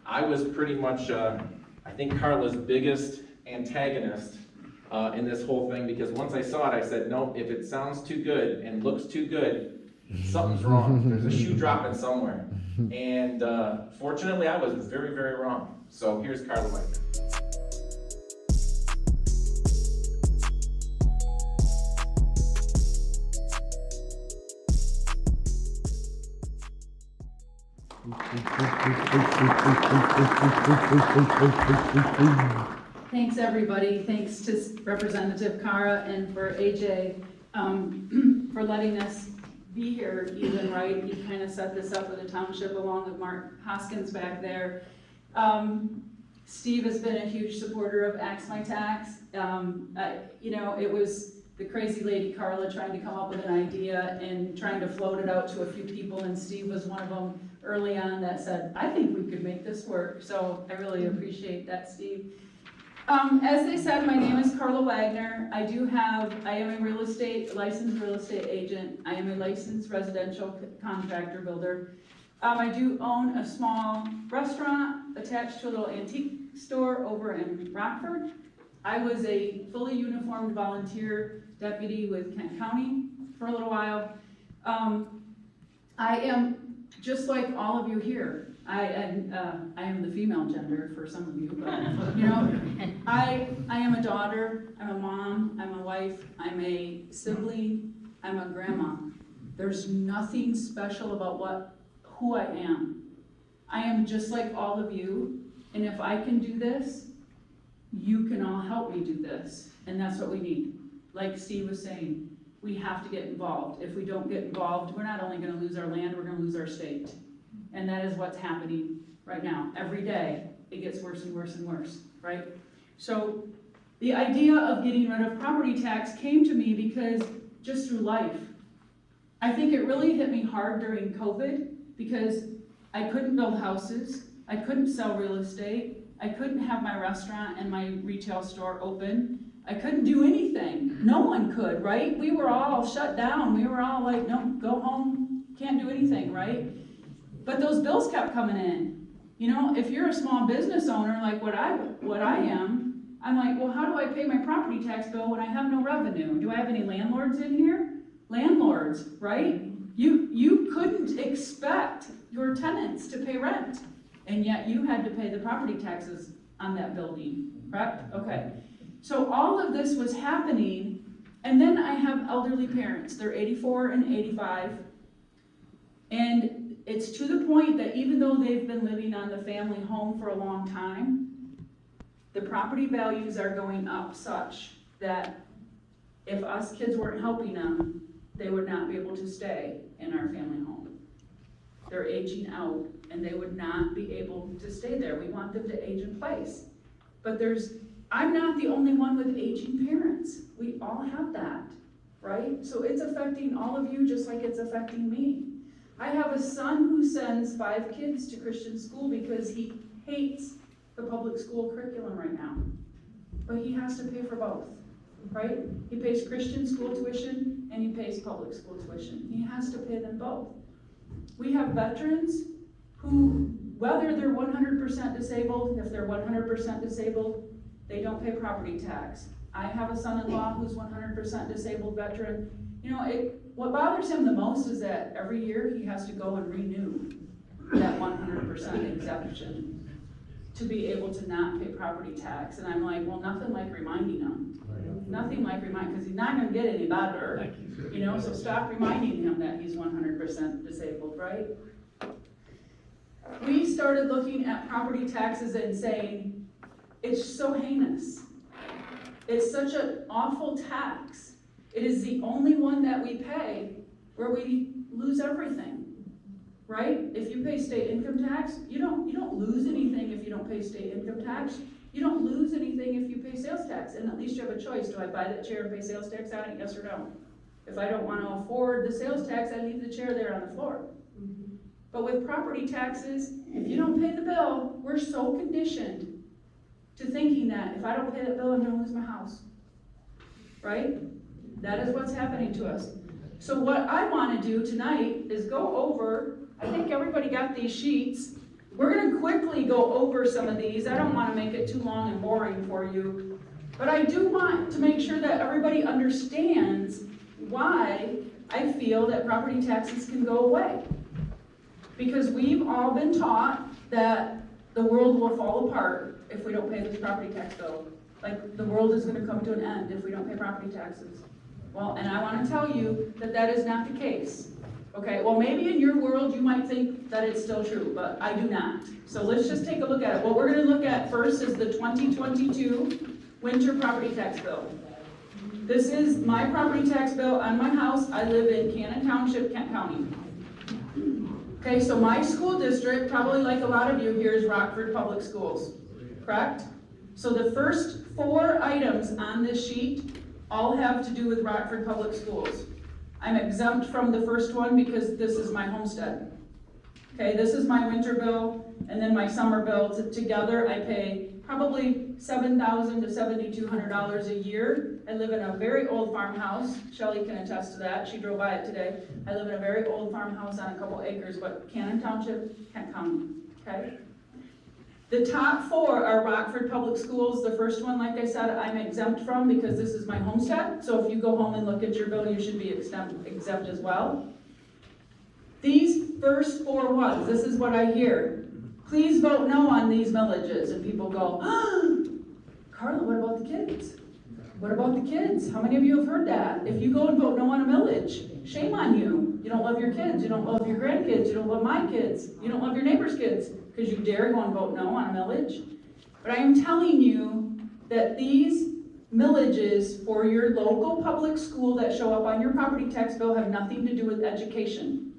I was pretty much, I think, Carla's biggest antagonist in this whole thing, because once I saw it, I said, nope, if it sounds too good and looks too good, something's wrong. There's a shoe dropping somewhere. And fortunately, I was very, very wrong. So here's Carla Wagner. Thanks everybody. Thanks to Representative Cara and for AJ for letting us be here even, right? You kind of set this up with the township along with Mark Hoskins back there. Steve has been a huge supporter of Axe My Tax. You know, it was the crazy lady Carla trying to come up with an idea and trying to float it out to a few people, and Steve was one of them early on that said, I think we could make this work. So I really appreciate that, Steve. As they said, my name is Carla Wagner. I am a licensed real estate agent. I am a licensed residential contractor builder. I do own a small restaurant attached to a little antique store over in Rockford. I was a fully uniformed volunteer deputy with Kent County for a little while. I am just like all of you here. I am the female gender for some of you, but you know, I am a daughter, I'm a mom, I'm a wife, I'm a sibling, I'm a grandma. There's nothing special about who I am. I am just like all of you, and if I can do this, you can all help me do this, and that's what we need. Like Steve was saying, we have to get involved. If we don't get involved, we're not only gonna lose our land, we're gonna lose our state. And that is what's happening right now. Every day, it gets worse and worse and worse, right? So the idea of getting rid of property tax came to me because just through life. I think it really hit me hard during COVID because I couldn't build houses, I couldn't sell real estate, I couldn't have my restaurant and my retail store open, I couldn't do anything. No one could, right? We were all shut down. We were all like, no, go home, can't do anything, right? But those bills kept coming in. You know, if you're a small business owner like what I am, I'm like, well, how do I pay my property tax bill when I have no revenue? Do I have any landlords in here? Landlords, right? You couldn't expect your tenants to pay rent, and yet you had to pay the property taxes on that building, correct? Okay. So all of this was happening, and then I have elderly parents. They're 84 and 85, and it's to the point that even though they've been living on the family home for a long time, the property values are going up such that if us kids weren't helping them, they would not be able to stay in our family home. They're aging out and they would not be able to stay there. We want them to age in place. But I'm not the only one with aging parents. We all have that, right? So it's affecting all of you just like it's affecting me. I have a son who sends 5 kids to Christian school because he hates the public school curriculum right now. But he has to pay for both, right? He pays Christian school tuition and he pays public school tuition. He has to pay them both. We have veterans who, whether they're 100% disabled, if they're 100% disabled, they don't pay property tax. I have a son-in-law who's 100% disabled veteran. You know, what bothers him the most is that every year he has to go and renew that 100% exemption to be able to not pay property tax. And I'm like, well, nothing like reminding him. Nothing like because he's not gonna get any better, you know, so stop reminding him that he's 100% disabled, right? We started looking at property taxes and saying, it's so heinous. It's such an awful tax. It is the only one that we pay where we lose everything, right? If you pay state income tax, you don't lose anything if you don't pay state income tax. You don't lose anything if you pay sales tax, and at least you have a choice. Do I buy that chair and pay sales tax on it, yes or no? If I don't want to afford the sales tax, I leave the chair there on the floor. But with property taxes, if you don't pay the bill, we're so conditioned to thinking that if I don't pay that bill, I'm gonna lose my house, right? That is what's happening to us. So what I want to do tonight is go over, I think everybody got these sheets, We're gonna quickly go over some of these. I don't wanna make it too long and boring for you, but I do want to make sure that everybody understands why I feel that property taxes can go away. Because we've all been taught that the world will fall apart if we don't pay this property tax bill. Like, the world is gonna come to an end if we don't pay property taxes. Well, and I wanna tell you that that is not the case. Okay, well, maybe in your world you might think that it's still true, but I do not. So let's just take a look at it. What we're gonna look at first is the 2022 winter property tax bill. This is my property tax bill on my house. I live in Cannon Township, Kent County. Okay, so my school district, probably like a lot of you here, is Rockford Public Schools, correct? So the first 4 items on this sheet all have to do with Rockford Public Schools. I'm exempt from the first one because this is my homestead. Okay, this is my winter bill, and then my summer bill. Together, I pay probably $7,000 to $7,200 a year. I live in a very old farmhouse. Shelley can attest to that. She drove by it today. I live in a very old farmhouse on a couple acres, but Cannon Township, Kent County, okay? The top 4 are Rockford Public Schools. The first one, like I said, I'm exempt from because this is my homestead. So if you go home and look at your bill, you should be exempt as well. These first 4 ones, this is what I hear. Please vote no on these millages. And people go, Carla, what about the kids? What about the kids? How many of you have heard that? If you go and vote no on a millage, shame on you. You don't love your kids. You don't love your grandkids. You don't love my kids. You don't love your neighbor's kids because you dare go and vote no on a millage. But I am telling you that these millages for your local public school that show up on your property tax bill have nothing to do with education.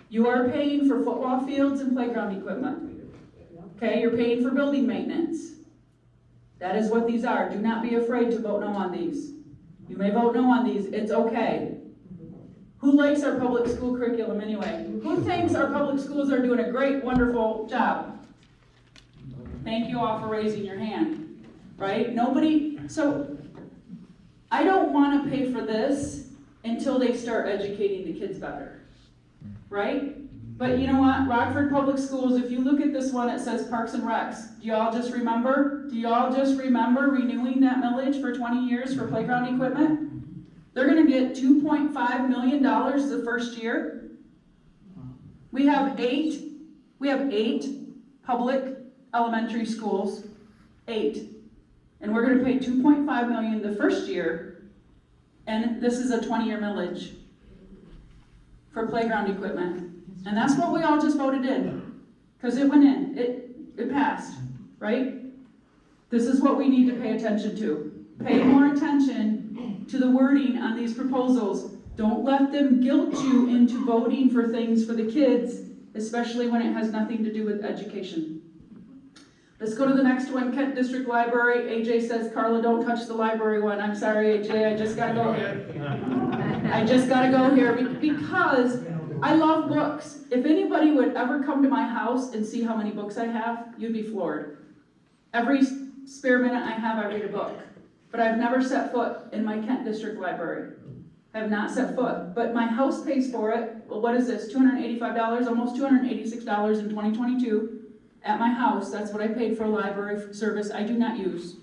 You are paying for football fields and playground equipment. Okay, you're paying for building maintenance. That is what these are. Do not be afraid to vote no on these. You may vote no on these, it's okay. Who likes our public school curriculum anyway? Who thinks our public schools are doing a great, wonderful job? Thank you all for raising your hand, right? Nobody, so I don't want to pay for this until they start educating the kids better, right? But you know what, Rockford Public Schools, if you look at this one, it says Parks and Recs. Do y'all just remember? Do y'all just remember renewing that millage for 20 years for playground equipment? They're gonna get $2.5 million the first year. We have eight public elementary schools, 8. And we're gonna pay $2.5 million the first year, and this is a 20-year millage for playground equipment. And that's what we all just voted in, because it went in, it passed, right? This is what we need to pay attention to. Pay more attention to the wording on these proposals. Don't let them guilt you into voting for things for the kids, especially when it has nothing to do with education. Let's go to the next one, Kent District Library. AJ says, Carla, don't touch the library one. I'm sorry, AJ, I just gotta go here. I just gotta go here because I love books. If anybody would ever come to my house and see how many books I have, you'd be floored. Every spare minute I have, I read a book. But I've never set foot in my Kent District Library. I have not set foot, but my house pays for it. Well, what is this, $285, almost $286 in 2022 at my house. That's what I paid for a library service I do not use.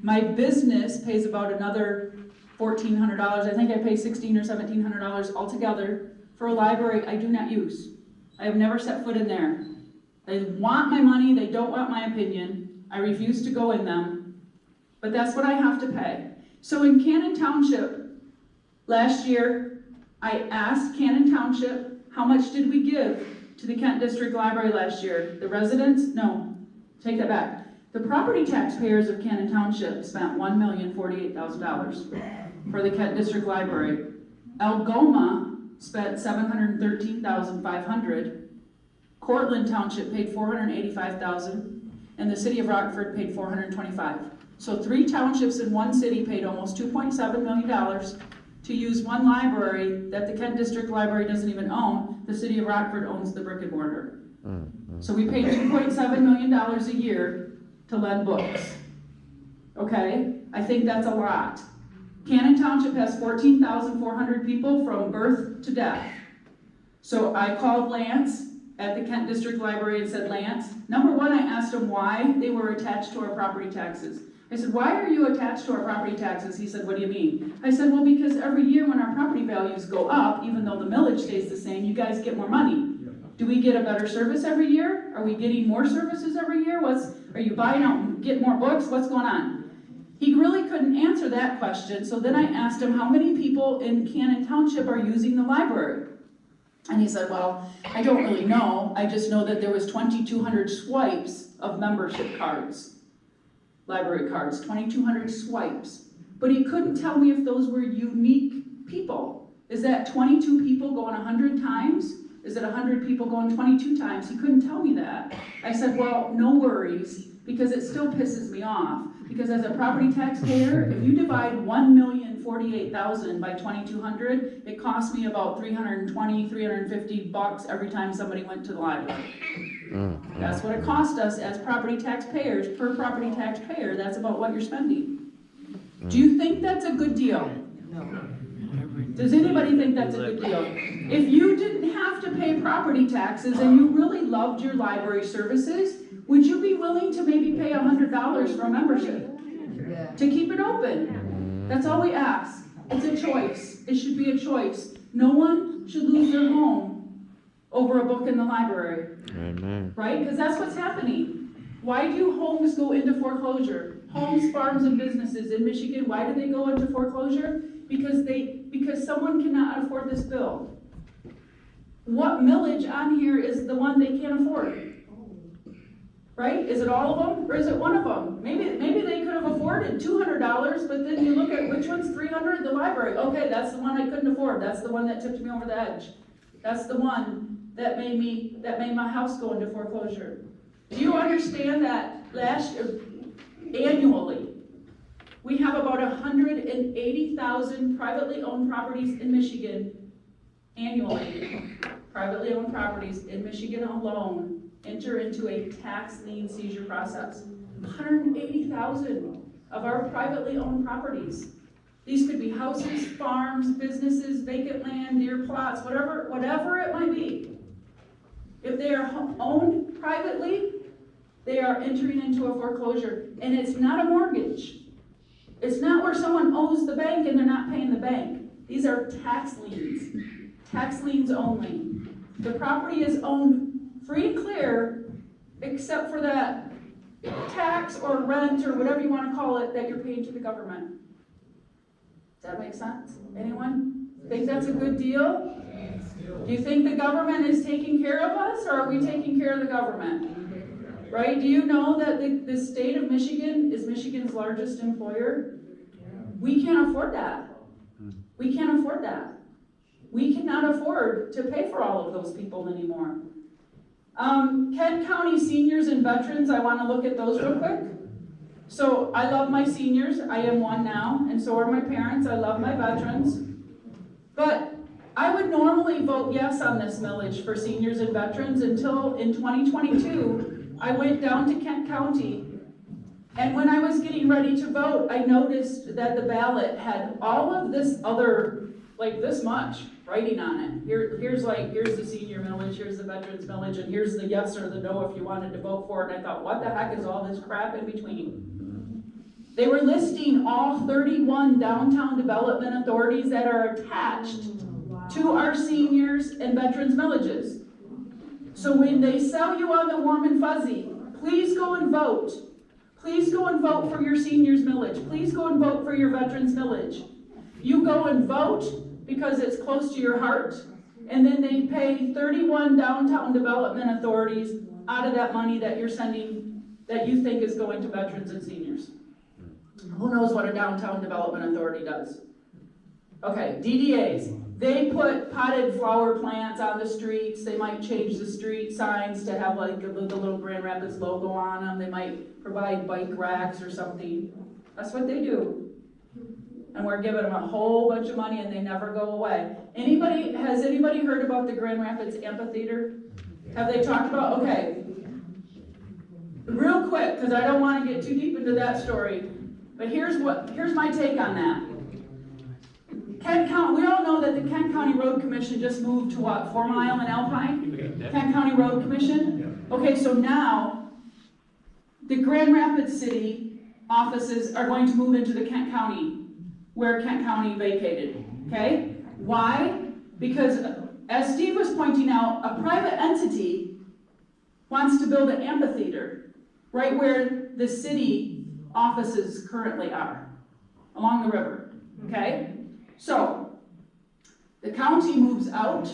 My business pays about another $1,400. I think I pay $1,600 or $1,700 altogether for a library I do not use. I have never set foot in there. They want my money, they don't want my opinion. I refuse to go in them, but that's what I have to pay. So in Cannon Township, last year, I asked Cannon Township, how much did we give to the Kent District Library last year? The residents? No, take that back. The property taxpayers of Cannon Township spent $1,048,000 for the Kent District Library. Algoma spent $713,500. Cortland Township paid $485,000, and the city of Rockford paid $425,000. So 3 townships in one city paid almost $2.7 million to use one library that the Kent District Library doesn't even own. The city of Rockford owns the brick and mortar. So we paid $2.7 million a year to lend books. Okay, I think that's a lot. Cannon Township has 14,400 people from birth to death. So I called Lance at the Kent District Library and said, Lance, number one, I asked him why they were attached to our property taxes. I said, why are you attached to our property taxes? He said, what do you mean? I said, well, because every year when our property values go up, even though the millage stays the same, you guys get more money. Do we get a better service every year? Are we getting more services every year? Are you buying out and get more books? What's going on? He really couldn't answer that question, so then I asked him how many people in Cannon Township are using the library. And he said, well, I don't really know. I just know that there was 2,200 swipes of membership cards, library cards, 2,200 swipes. But he couldn't tell me if those were unique people. Is that 22 people going 100 times? Is it 100 people going 22 times? He couldn't tell me that. I said, well, no worries, because it still pisses me off. Because as a property taxpayer, if you divide 1,048,000 by 2,200, it costs me about $320, $350 every time somebody went to the library. That's what it cost us as property taxpayers, per property taxpayer. That's about what you're spending. Do you think that's a good deal? No. Does anybody think that's a good deal? If you didn't have to pay property taxes and you really loved your library services, would you be willing to maybe pay $100 for a membership? To keep it open? That's all we ask. It's a choice. It should be a choice. No one should lose their home over a book in the library. Amen. Right? Because that's what's happening. Why do homes go into foreclosure? Homes, farms, and businesses in Michigan, why do they go into foreclosure? Because someone cannot afford this bill. What millage on here is the one they can't afford? Right? Is it all of them, or is it one of them? Maybe they could have afforded $200, but then you look at which one's $300. The library. Okay, that's the one I couldn't afford. That's the one that tipped me over the edge. That's the one that made my house go into foreclosure. Do you understand that annually we have about 180,000 privately owned properties in Michigan annually? Privately owned properties in Michigan alone enter into a tax lien seizure process. 180,000 of our privately owned properties. These could be houses, farms, businesses, vacant land, near plots, whatever it might be. If they are owned privately, they are entering into a foreclosure. And it's not a mortgage. It's not where someone owes the bank and they're not paying the bank. These are tax liens. Tax liens only. The property is owned free and clear, except for that tax or rent or whatever you want to call it that you're paying to the government. Does that make sense? Anyone think that's a good deal? Do you think the government is taking care of us, or are we taking care of the government? Right? Do you know that the state of Michigan is Michigan's largest employer? We can't afford that. We can't afford that. We cannot afford to pay for all of those people anymore. Kent County seniors and veterans, I want to look at those real quick. So I love my seniors. I am one now, and so are my parents. I love my veterans. But I would normally vote yes on this millage for seniors and veterans until in 2022, I went down to Kent County. And when I was getting ready to vote, I noticed that the ballot had all of this other, like this much writing on it. Here's the senior millage, here's the veterans millage, and here's the yes or the no if you wanted to vote for it. And I thought, what the heck is all this crap in between? They were listing all 31 downtown development authorities that are attached to our seniors and veterans villages. So when they sell you on the warm and fuzzy, please go and vote. Please go and vote for your seniors millage. Please go and vote for your veterans millage. You go and vote because it's close to your heart, and then they pay 31 downtown development authorities out of that money that you're sending, that you think is going to veterans and seniors. Who knows what a downtown development authority does? Okay, DDAs. They put potted flower plants on the streets. They might change the street signs to have like the little Grand Rapids logo on them. They might provide bike racks or something. That's what they do. And we're giving them a whole bunch of money and they never go away. Has anybody heard about the Grand Rapids Amphitheater? Have they talked about, okay. Real quick, because I don't want to get too deep into that story, but here's my take on that. Kent County, we all know that the Kent County Road Commission just moved to what, 4 Mile in Alpine? Kent County Road Commission? Okay, so now, the Grand Rapids City offices are going to move into the Kent County, where Kent County vacated, okay? Why? Because, as Steve was pointing out, a private entity wants to build an amphitheater right where the city offices currently are, along the river, okay? So, the county moves out,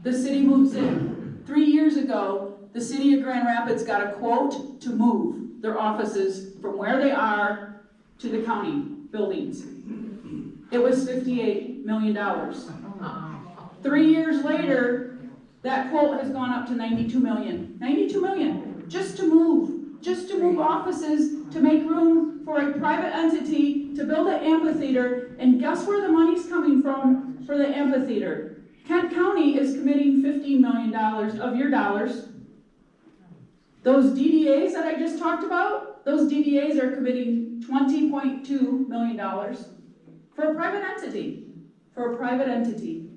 the city moves in. 3 years ago, the city of Grand Rapids got a quote to move their offices from where they are to the county buildings. It was $58 million. 3 years later, that quote has gone up to $92 million. $92 million, just to move offices, to make room for a private entity to build an amphitheater. And guess where the money's coming from for the amphitheater? Kent County is committing $15 million of your dollars. Those DDAs that I just talked about, those DDAs are committing $20.2 million for a private entity. For a private entity.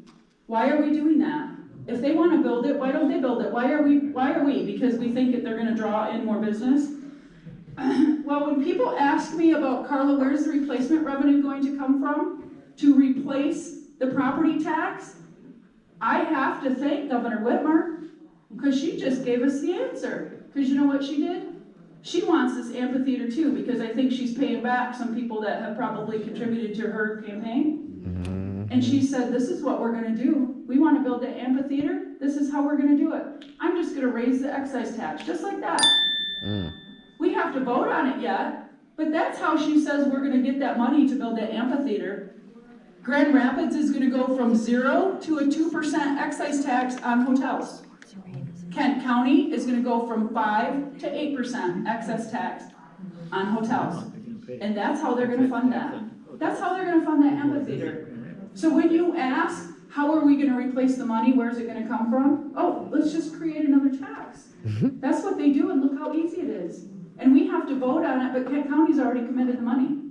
Why are we doing that? If they want to build it, why don't they build it? Why are we? Because we think that they're going to draw in more business? Well, when people ask me about, Carla, where's the replacement revenue going to come from to replace the property tax, I have to thank Governor Whitmer, because she just gave us the answer. Because you know what she did? She wants this amphitheater too, because I think she's paying back some people that have probably contributed to her campaign. And she said, this is what we're going to do. We want to build the amphitheater. This is how we're going to do it. I'm just going to raise the excise tax, just like that. We have to vote on it yet, but that's how she says we're going to get that money to build that amphitheater. Grand Rapids is going to go from 0 to a 2% excise tax on hotels. Kent County is going to go from 5 to 8% excess tax on hotels. And that's how they're going to fund that. That's how they're going to fund that amphitheater. So when you ask, how are we going to replace the money? Where's it going to come from? Oh, let's just create another tax. That's what they do, and look how easy it is. And we have to vote on it, but Kent County's already committed the money.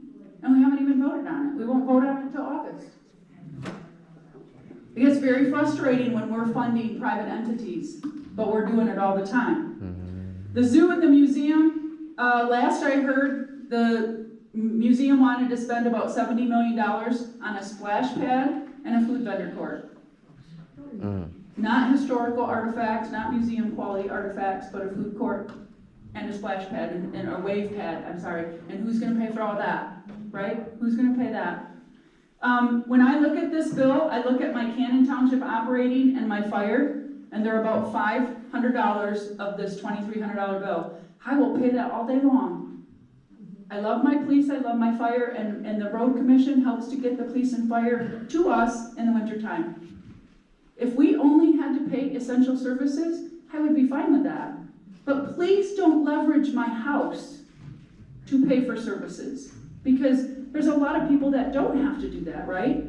And we haven't even voted on it. We won't vote on it until August. It gets very frustrating when we're funding private entities, but we're doing it all the time. The zoo and the museum, last I heard, the museum wanted to spend about $70 million on a splash pad and a food vendor court. Not historical artifacts, not museum quality artifacts, but a food court and a splash pad and a wave pad, I'm sorry. And who's going to pay for all that, right? Who's going to pay that? When I look at this bill, I look at my Cannon Township operating and my fire, and they're about $500 of this $2,300 bill. I will pay that all day long. I love my police, I love my fire, and the road commission helps to get the police and fire to us in the wintertime. If we only had to pay essential services, I would be fine with that. But please don't leverage my house to pay for services, because there's a lot of people that don't have to do that, right?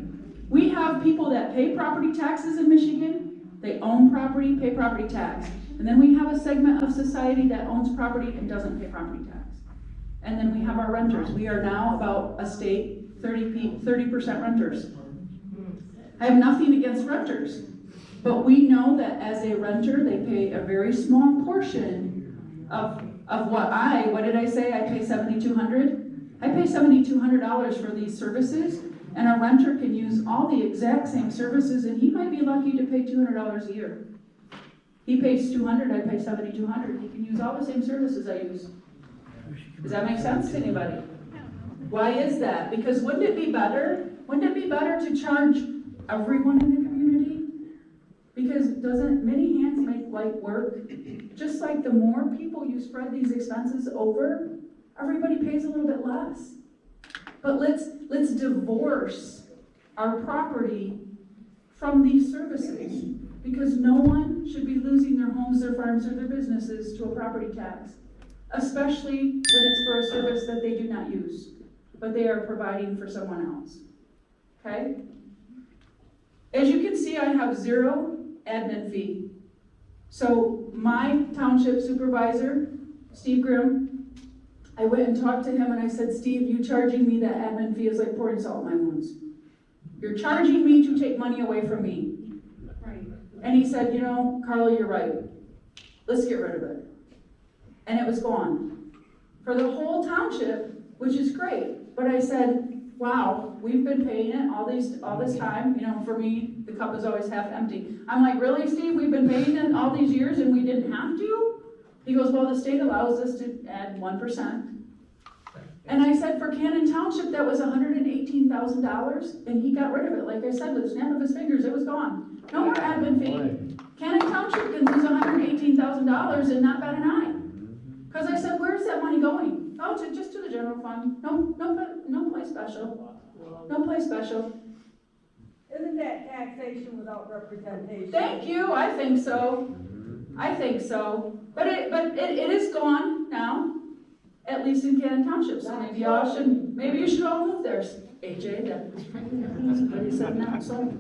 We have people that pay property taxes in Michigan, they own property, pay property tax. And then we have a segment of society that owns property and doesn't pay property tax. And then we have our renters. We are now about a state 30% renters. I have nothing against renters, but we know that as a renter, they pay a very small portion of what did I say? I pay $7,200. I pay $7,200 for these services, and a renter can use all the exact same services, and he might be lucky to pay $200 a year. He pays $200, I pay $7,200. He can use all the same services I use. Does that make sense to anybody? Why is that? Because wouldn't it be better? Wouldn't it be better to charge everyone in the community? Because doesn't many hands make light work? Just like the more people you spread these expenses over, everybody pays a little bit less. But let's divorce our property from these services, because no one should be losing their homes, their farms, or their businesses to a property tax, especially when it's for a service that they do not use, but they are providing for someone else. Okay? As you can see, I have 0 admin fee. So my township supervisor, Steve Grimm, I went and talked to him and I said, Steve, you charging me that admin fee is like pouring salt in my wounds. You're charging me to take money away from me. And he said, you know, Carla, you're right. Let's get rid of it. And it was gone. For the whole township, which is great. But I said, wow, we've been paying it all this time. You know, for me, the cup is always half empty. I'm like, really, Steve? We've been paying it all these years and we didn't have to? He goes, well, the state allows us to add 1%. And I said, for Cannon Township, that was $118,000, and he got rid of it. Like I said, with the snap of his fingers, it was gone. No more admin fee. Cannon Township can lose $118,000 and not bat an eye. Because I said, where's that money going? Oh, just to the general fund. No place special. No place special. Isn't that taxation without representation? Thank you, I think so. I think so. But it is gone now. At least in Cannon Township, so maybe you should all move there, AJ, that's what he said now, so.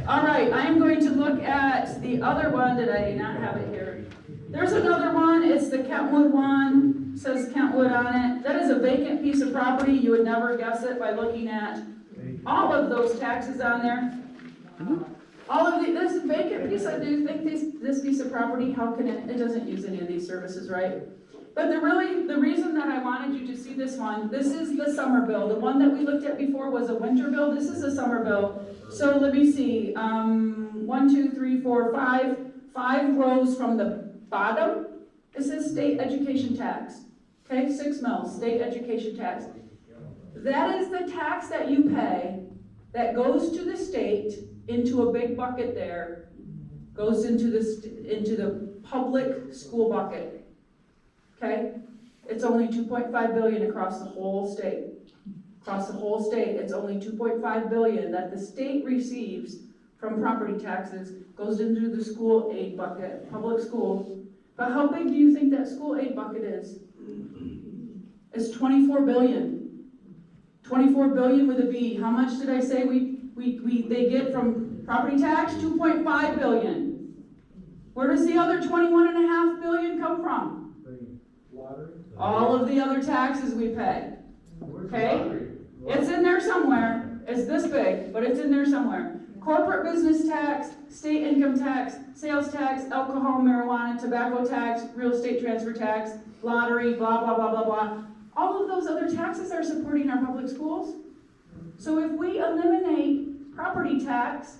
All right, I am going to look at the other one, did I not have it here? There's another one, it's the Kentwood one, it says Kentwood on it. That is a vacant piece of property, you would never guess it by looking at all of those taxes on there. All of this vacant piece, I do think this piece of property, how can it doesn't use any of these services, right? But the reason that I wanted you to see this one, this is the summer bill. The one that we looked at before was a winter bill. This is a summer bill. So let me see, 1, 2, 3, 4, 5 rows from the bottom. It says state education tax. Okay, 6 mils, state education tax. That is the tax that you pay that goes to the state into a big bucket there, goes into the public school bucket. Okay, it's only 2.5 billion across the whole state. Across the whole state, it's only 2.5 billion that the state receives from property taxes, goes into the school aid bucket, public school. But how big do you think that school aid bucket is? It's 24 billion. 24 billion with a B. How much did I say they get from property tax? 2.5 billion. Where does the other 21.5 billion come from? All of the other taxes we pay. Okay? It's in there somewhere. It's this big, but it's in there somewhere. Corporate business tax, state income tax, sales tax, alcohol, marijuana, tobacco tax, real estate transfer tax, lottery, blah, blah, blah, blah, blah. All of those other taxes are supporting our public schools. So if we eliminate property tax,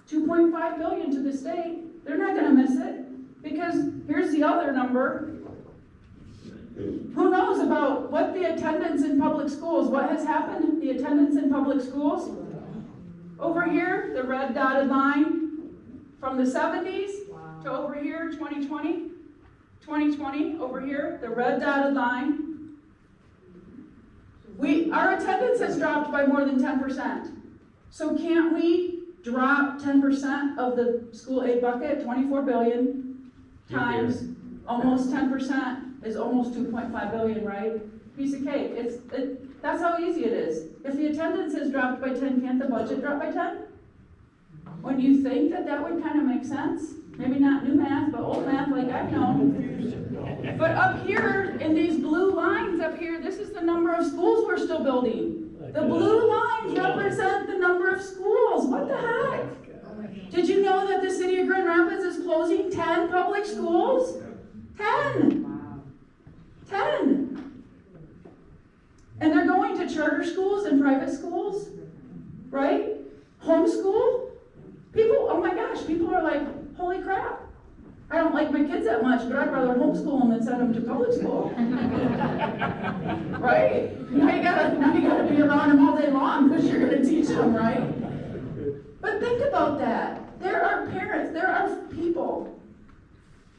2.5 billion to the state, they're not gonna miss it. Because here's the other number. Who knows about what the attendance in public schools, what has happened, the attendance in public schools? Over here, the red dotted line, from the 70s to over here, 2020. 2020, over here, the red dotted line. Our attendance has dropped by more than 10%. So can't we drop 10% of the school aid bucket, 24 billion, times almost 10%? Is almost 2.5 billion, right? Piece of cake. That's how easy it is. If the attendance has dropped by 10, can't the budget drop by 10? When you think that would kind of make sense? Maybe not new math, but old math like I've known. But up here, in these blue lines up here, this is the number of schools we're still building. The blue lines represent the number of schools. What the heck? Did you know that the city of Grand Rapids is closing 10 public schools? 10! 10. And they're going to charter schools and private schools, right? Homeschool. People, oh my gosh, people are like, holy crap. I don't like my kids that much, but I'd rather homeschool them than send them to public school. Right? Now you gotta be around them all day long because you're gonna teach them, right? But think about that. There are parents, there are people,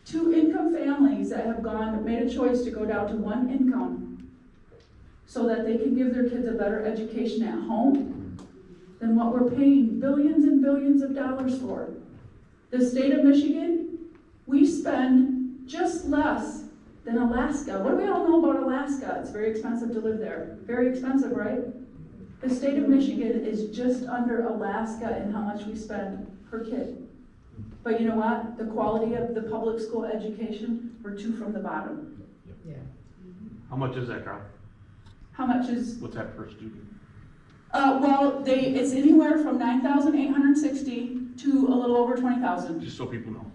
2-income families that have made a choice to go down to 1 income so that they can give their kids a better education at home than what we're paying billions and billions of dollars for. The state of Michigan, we spend just less than Alaska. What do we all know about Alaska? It's very expensive to live there. Very expensive, right? The state of Michigan is just under Alaska in how much we spend per kid. But you know what? The quality of the public school education, we're 2 from the bottom. Yeah. How much is that, Carl? How much is? What's that per student? Well, it's anywhere from $9,860 to a little over 20,000. Just so people know.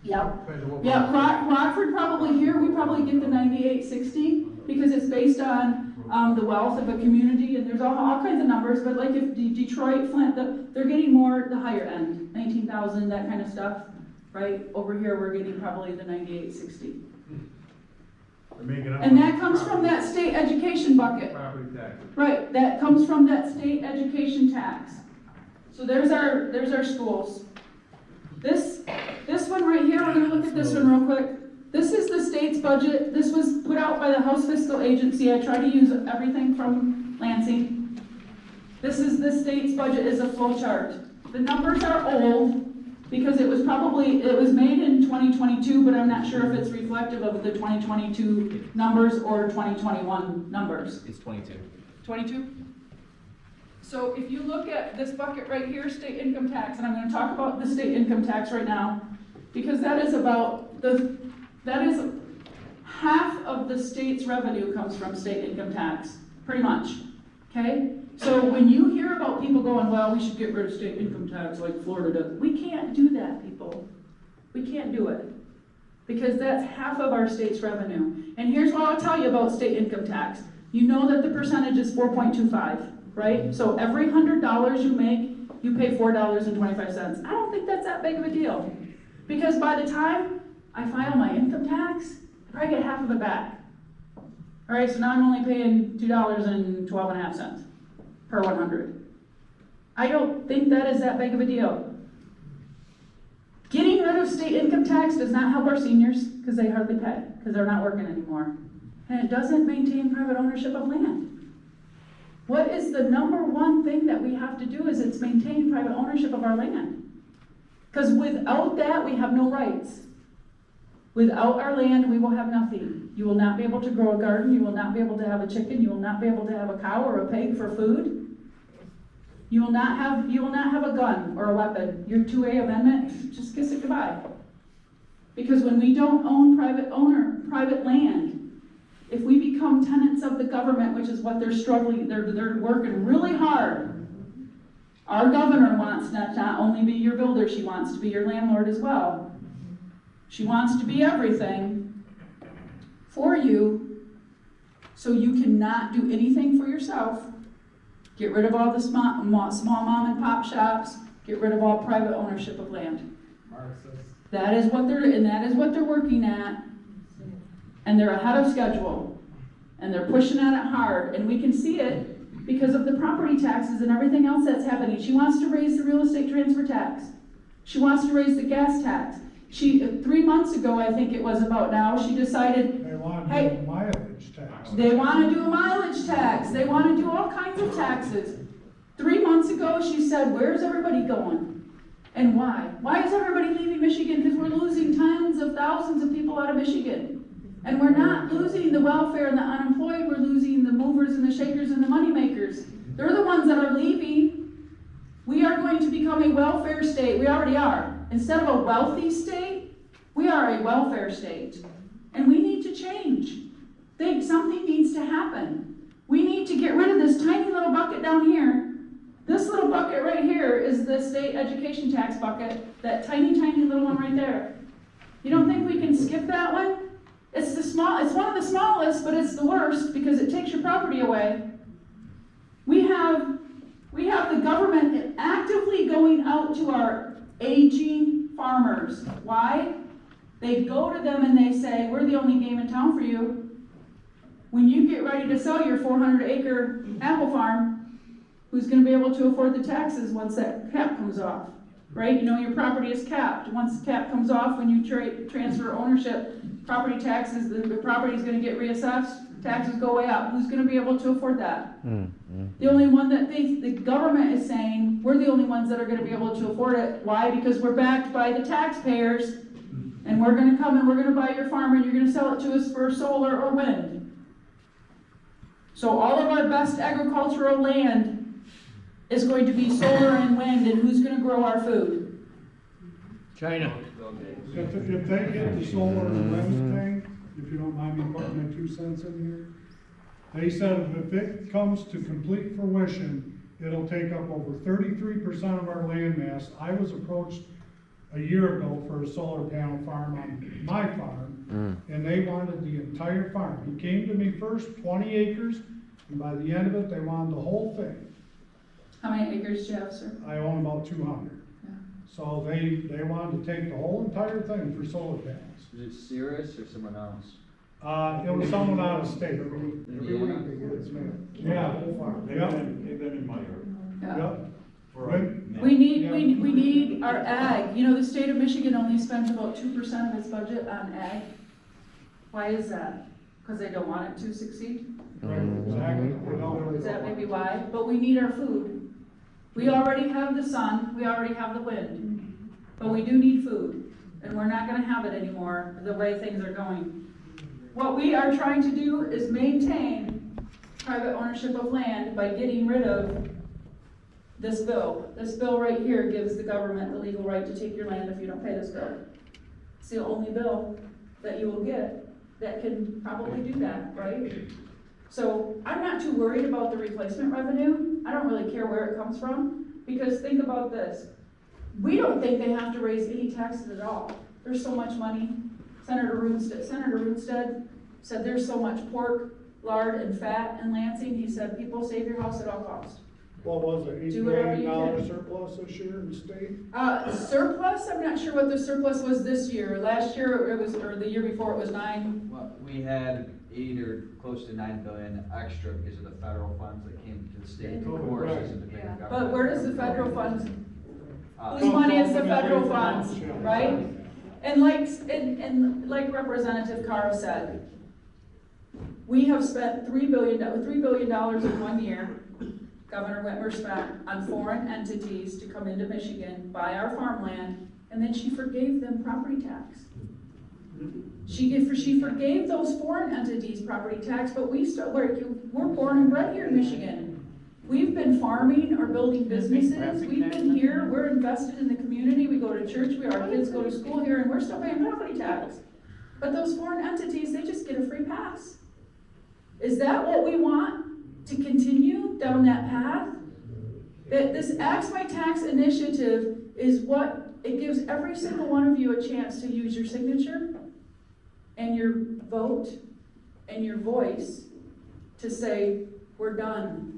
Yep. Yeah, Rockford probably here, we probably get the 9860 because it's based on the wealth of a community, and there's all kinds of numbers, but like if Detroit, Flint, they're getting more the higher end, 19,000, that kind of stuff, right? Over here, we're getting probably the 9860. And that comes from that state education bucket. Property taxes. Right, that comes from that state education tax. So there's our schools. This one right here, we're gonna look at this one real quick. This is the state's budget. This was put out by the House Fiscal Agency. I try to use everything from Lansing. This is the state's budget as a flow chart. The numbers are old because it was made in 2022, but I'm not sure if it's reflective of the 2022 numbers or 2021 numbers. It's 22. 22? So if you look at this bucket right here, state income tax, and I'm going to talk about the state income tax right now, because that is half of the state's revenue comes from state income tax, pretty much, okay? So when you hear about people going, well, we should get rid of state income tax like Florida does, we can't do that, people. We can't do it, because that's half of our state's revenue. And here's what I'll tell you about state income tax. You know that the percentage is 4.25. Right? So every $100 you make, you pay $4.25. I don't think that's that big of a deal. Because by the time I file my income tax, I probably get half of it back. All right, so now I'm only paying $2.12.5 per 100. I don't think that is that big of a deal. Getting rid of state income tax does not help our seniors because they hardly pay, because they're not working anymore. And it doesn't maintain private ownership of land. What is the number one thing that we have to do is it's maintain private ownership of our land. Because without that, we have no rights. Without our land, we will have nothing. You will not be able to grow a garden. You will not be able to have a chicken. You will not be able to have a cow or a pig for food. You will not have a gun or a weapon. Your 2A amendment, just kiss it goodbye. Because when we don't own private land, if we become tenants of the government, which is what they're struggling, they're working really hard. Our governor wants to not only be your builder, she wants to be your landlord as well. She wants to be everything for you, so you cannot do anything for yourself. Get rid of all the small mom and pop shops. Get rid of all private ownership of land. That is what they're working at. And they're ahead of schedule, and they're pushing at it hard, and we can see it because of the property taxes and everything else that's happening. She wants to raise the real estate transfer tax. She wants to raise the gas tax. 3 months ago, I think it was about now, she decided, They want to do a mileage tax. they want to do a mileage tax. They want to do all kinds of taxes. 3 months ago, she said, where's everybody going? And why? Why is everybody leaving Michigan? Because we're losing tens of thousands of people out of Michigan. And we're not losing the welfare and the unemployed, we're losing the movers and the shakers and the money makers. They're the ones that are leaving. We are going to become a welfare state. We already are. Instead of a wealthy state, we are a welfare state. And we need to change. Something needs to happen. We need to get rid of this tiny little bucket down here. This little bucket right here is the state education tax bucket, that tiny little one right there. You don't think we can skip that one? It's one of the smallest, but it's the worst because it takes your property away. We have the government actively going out to our aging farmers. Why? They go to them and they say, we're the only game in town for you. When you get ready to sell your 400-acre apple farm, who's going to be able to afford the taxes once that cap comes off? Right? You know your property is capped. Once the cap comes off, when you transfer ownership, property taxes, the property is going to get reassessed, taxes go way up. Who's going to be able to afford that? The only one that the government is saying, we're the only ones that are going to be able to afford it. Why? Because we're backed by the taxpayers, and we're going to come and we're going to buy your farm and you're going to sell it to us for solar or wind. So all of our best agricultural land is going to be solar and wind, and who's going to grow our food? China. If they get the solar and wind thing, if you don't mind me putting my 2 cents in here, they said if it comes to complete fruition, It'll take up over 33% of our land mass. I was approached a year ago for a solar panel farm on my farm, and they wanted the entire farm. He came to me first, 20 acres, and by the end of it, they wanted the whole thing. How many acres do you have, sir? I own about 200. Yeah. So they wanted to take the whole entire thing for solar panels. Is it Cirrus or someone else? It was someone out of state. Every Indiana? week they get his mail. Yeah, the whole farm. They've been in my yard. Yeah. Yep. For When- We need our ag, you know, the state of Michigan only spends about 2% of its budget on ag. Why is that? Because they don't want it to succeed? Right, exactly. We don't- Is that maybe why? But we need our food. We already have the sun, we already have the wind, but we do need food. And we're not gonna have it anymore, the way things are going. What we are trying to do is maintain private ownership of land by getting rid of this bill. This bill right here gives the government the legal right to take your land if you don't pay this bill. It's the only bill that you will get that can probably do that, right? So I'm not too worried about the replacement revenue. I don't really care where it comes from, because think about this. We don't think they have to raise any taxes at all. There's so much money. Senator Runstead said there's so much pork, lard, and fat in Lansing. He said, people save your house at all costs. What was it, $8 Do whatever you million can. surplus this year in the state? Surplus, I'm not sure what the surplus was this year. Last year it was, or the year before it was 9. Well, we had 8 or close to 9 billion extra because of the federal funds that came to the state, of course, as in the bigger government. But where does the federal funds, Uh, whose money is the federal funds, right? And like Representative Carr said, we have spent $3 billion in 1 year. Governor Whitmer spent on foreign entities to come into Michigan, buy our farmland, and then she forgave them property tax. She forgave those foreign entities property tax, but we're born and bred here in Michigan. We've been farming or building businesses, we've been here, we're invested in the community, we go to church, our kids go to school here, and we're still paying property tax. But those foreign entities, they just get a free pass. Is that what we want to continue down that path? That this Axe My Tax initiative is what, it gives every single one of you a chance to use your signature and your vote and your voice to say, we're done.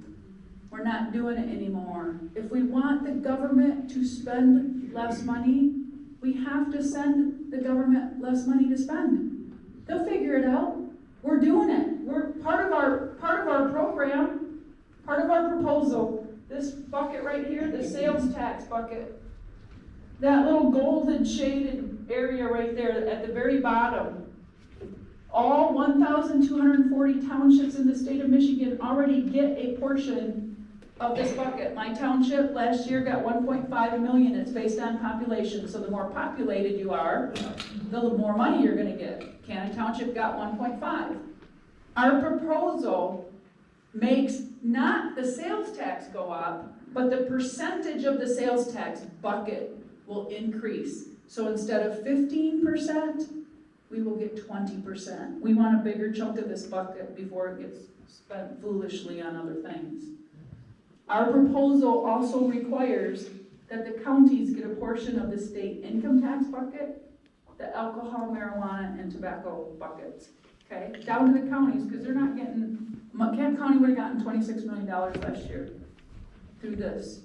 We're not doing it anymore. If we want the government to spend less money, we have to send the government less money to spend. They'll figure it out. We're doing it. We're part of our program, part of our proposal. This bucket right here, the sales tax bucket, that little golden shaded area right there at the very bottom. All 1,240 townships in the state of Michigan already get a portion of this bucket. My township last year got 1.5 million. It's based on population. So the more populated you are, the more money you're gonna get. Cannon Township got 1.5. Our proposal makes not the sales tax go up, but the percentage of the sales tax bucket will increase. So instead of 15%, we will get 20%. We want a bigger chunk of this bucket before it gets spent foolishly on other things. Our proposal also requires that the counties get a portion of the state income tax bucket, the alcohol, marijuana, and tobacco buckets, okay? Down to the counties, because they're not getting, Kent County would have gotten $26 million last year through this.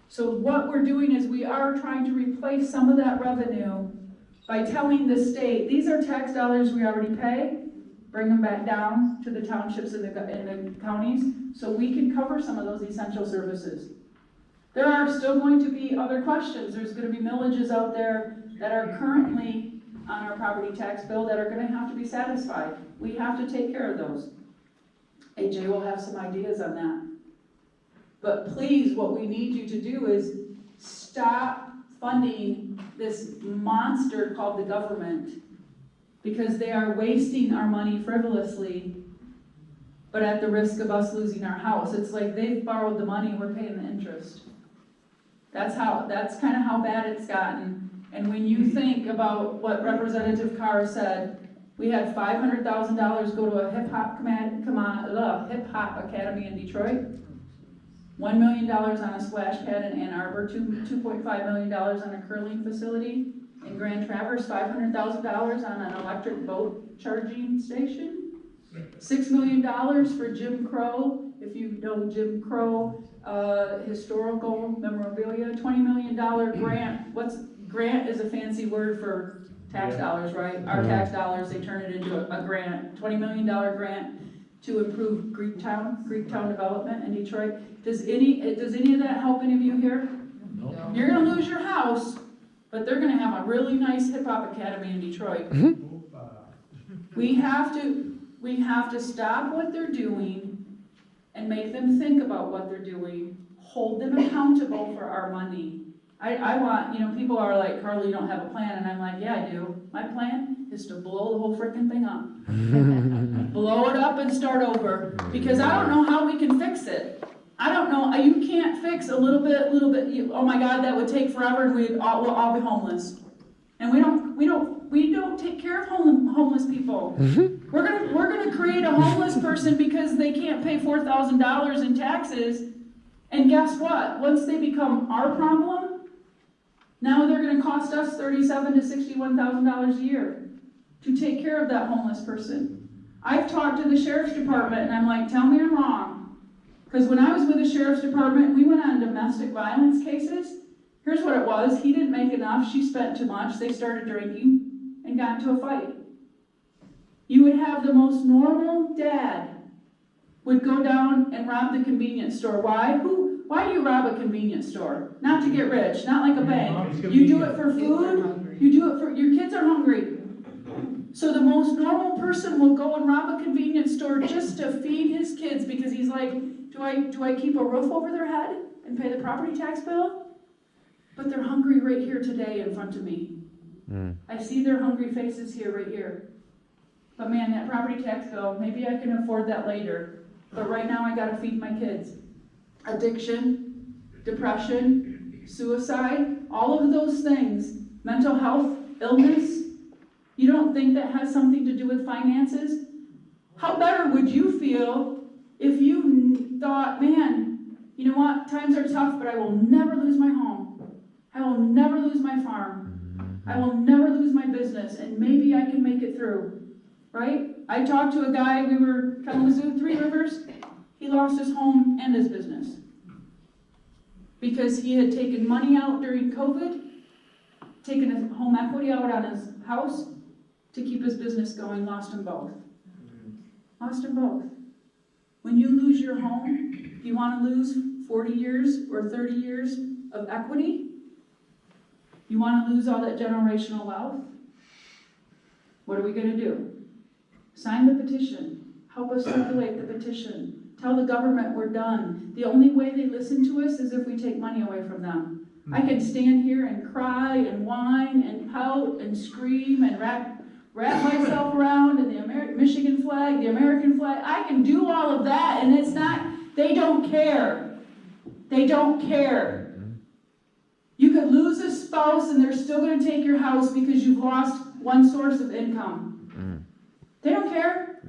So what we're doing is we are trying to replace some of that revenue by telling the state, these are tax dollars we already pay, bring them back down to the townships and the counties, so we can cover some of those essential services. There are still going to be other questions. There's going to be millages out there that are currently on our property tax bill that are going to have to be satisfied. We have to take care of those. AJ will have some ideas on that. But please, what we need you to do is stop funding this monster called the government, because they are wasting our money frivolously, but at the risk of us losing our house. It's like they've borrowed the money, we're paying the interest. That's kind of how bad it's gotten. And when you think about what Representative Carr said, we had $500,000 go to a hip hop academy in Detroit. $1 million on a splash pad in Ann Arbor, $2.5 million on a curling facility. In Grand Traverse, $500,000 on an electric boat charging station. $6 million for Jim Crow, if you know Jim Crow, historical memorabilia. $20 million grant. Grant is a fancy word for tax dollars, right? Our tax dollars, they turn it into a grant. $20 million grant to improve GridDown development in Detroit. Does any of that help any of you here? No. You're gonna lose your house, but they're gonna have a really nice hip hop academy in Detroit. We have to stop what they're doing and make them think about what they're doing, hold them accountable for our money. I want, people are like, Carly, you don't have a plan, and I'm like, yeah, I do. My plan is to blow the whole frickin' thing up. Blow it up and start over, because I don't know how we can fix it. I don't know, you can't fix a little bit, oh my God, that would take forever, and we'll all be homeless. And we don't take care of homeless people. We're gonna create a homeless person because they can't pay $4,000 in taxes, and guess what? Once they become our problem, now they're gonna cost us $37,000 to $61,000 a year to take care of that homeless person. I've talked to the sheriff's department, and I'm like, tell me I'm wrong. Because when I was with the sheriff's department, we went on domestic violence cases. Here's what it was. He didn't make enough. She spent too much. They started drinking and got into a fight. You would have the most normal dad would go down and rob the convenience store. Why? Why do you rob a convenience store? Not to get rich, not like a bank. You do it for food. You do it for, your kids are hungry. So the most normal person will go and rob a convenience store just to feed his kids, because he's like, do I keep a roof over their head and pay the property tax bill? But they're hungry right here today in front of me. I see their hungry faces here, right here. But man, that property tax bill, maybe I can afford that later. But right now I gotta feed my kids. Addiction, depression, suicide, all of those things, mental health, illness. You don't think that has something to do with finances? How better would you feel if you thought, man, you know what, times are tough, but I will never lose my home. I will never lose my farm. I will never lose my business, and maybe I can make it through, right? I talked to a guy, we were Kalamazoo, Three Rivers. He lost his home and his business because he had taken money out during COVID, taken his home equity out on his house to keep his business going, lost them both. Lost them both. When you lose your home, you want to lose 40 years or 30 years of equity? You want to lose all that generational wealth? What are we going to do? Sign the petition. Help us circulate the petition. Tell the government we're done. The only way they listen to us is if we take money away from them. I can stand here and cry and whine and pout and scream and wrap myself around in the Michigan flag, the American flag. I can do all of that, and it's not, they don't care. They don't care. You could lose a spouse and they're still going to take your house because you've lost one source of income. They don't care.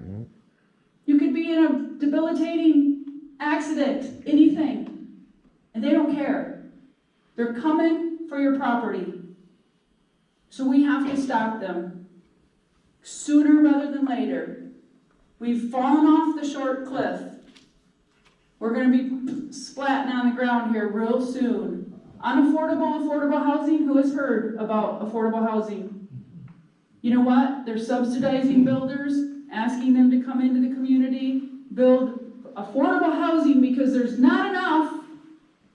You could be in a debilitating accident, anything, and they don't care. They're coming for your property. So we have to stop them sooner rather than later. We've fallen off the short cliff. We're going to be splatting on the ground here real soon. Affordable housing, who has heard about affordable housing? You know what? They're subsidizing builders, asking them to come into the community, build affordable housing because there's not enough.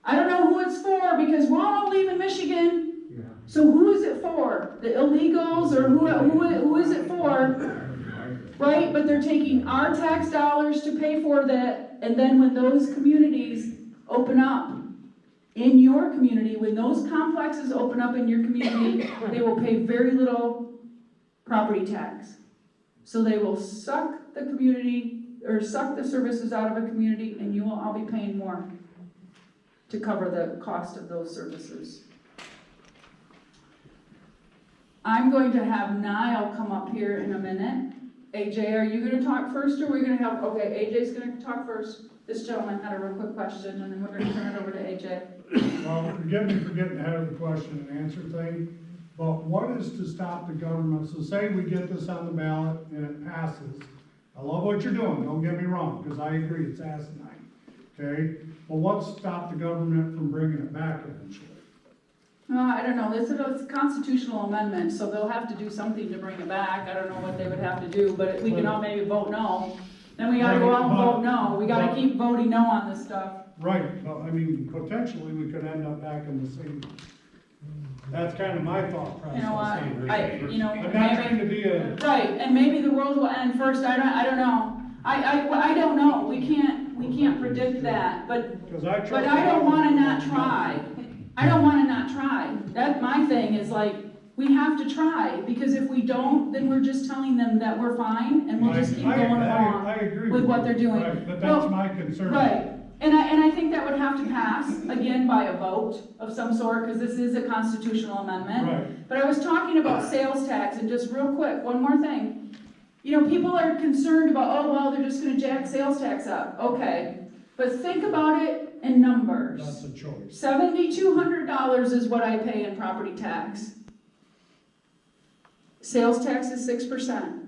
I don't know who it's for because we're all leaving Michigan. So who is it for? The illegals, or who is it for? Right? But they're taking our tax dollars to pay for that, and then when those communities open up in your community, when those complexes open up in your community, they will pay very little property tax. So they will suck the community, or suck the services out of a community, and you will all be paying more to cover the cost of those services. I'm going to have Niall come up here in a minute AJ, are you gonna talk first, or we're gonna have, okay, AJ's gonna talk first. This gentleman had a real quick question, and then we're gonna turn it over to AJ. Well, forgive me for getting ahead of the question and answer thing, but what is to stop the government, so say we get this on the ballot and it passes. I love what you're doing, don't get me wrong, because I agree, it's asinine, okay? But what's stopped the government from bringing it back eventually? I don't know, this is a constitutional amendment, so they'll have to do something to bring it back. I don't know what they would have to do, but if we can all maybe vote no, then we gotta go out and vote no. We gotta keep voting no on this stuff. Right, but I mean, potentially, we could end up back in the same, that's kind of my thought process. You know what, I'm not trying to maybe, be a, right, and maybe the world will end first, I don't know. I don't know, we can't predict that, but because I trust. But I don't wanna not try. I don't wanna not try. That, my thing is like, we have to try, because if we don't, then we're just telling them that we're fine, and we'll just keep going along I agree with what they're doing. Right, but Well, that's my concern. Right, and I think that would have to pass, again, by a vote of some sort, because this is a constitutional amendment. Right. But I was talking about sales tax, and just real quick, one more thing. You know, people are concerned about, oh, well, they're just gonna jack sales tax up. Okay, but think about it in numbers. That's a choice. $7,200 is what I pay in property tax. Sales tax is 6%.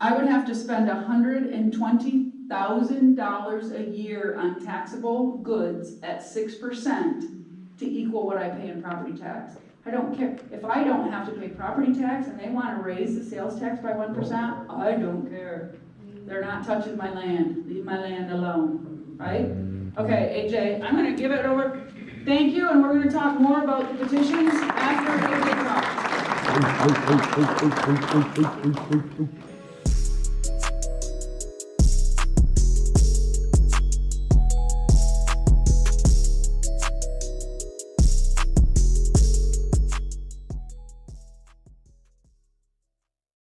I would have to spend $120,000 a year on taxable goods at 6% to equal what I pay in property tax. I don't care, if I don't have to pay property tax and they wanna raise the sales tax by 1%, I don't care. They're not touching my land, leave my land alone, right? Okay, AJ, I'm gonna give it over, thank you, and we're gonna talk more about the petitions after AJ talks.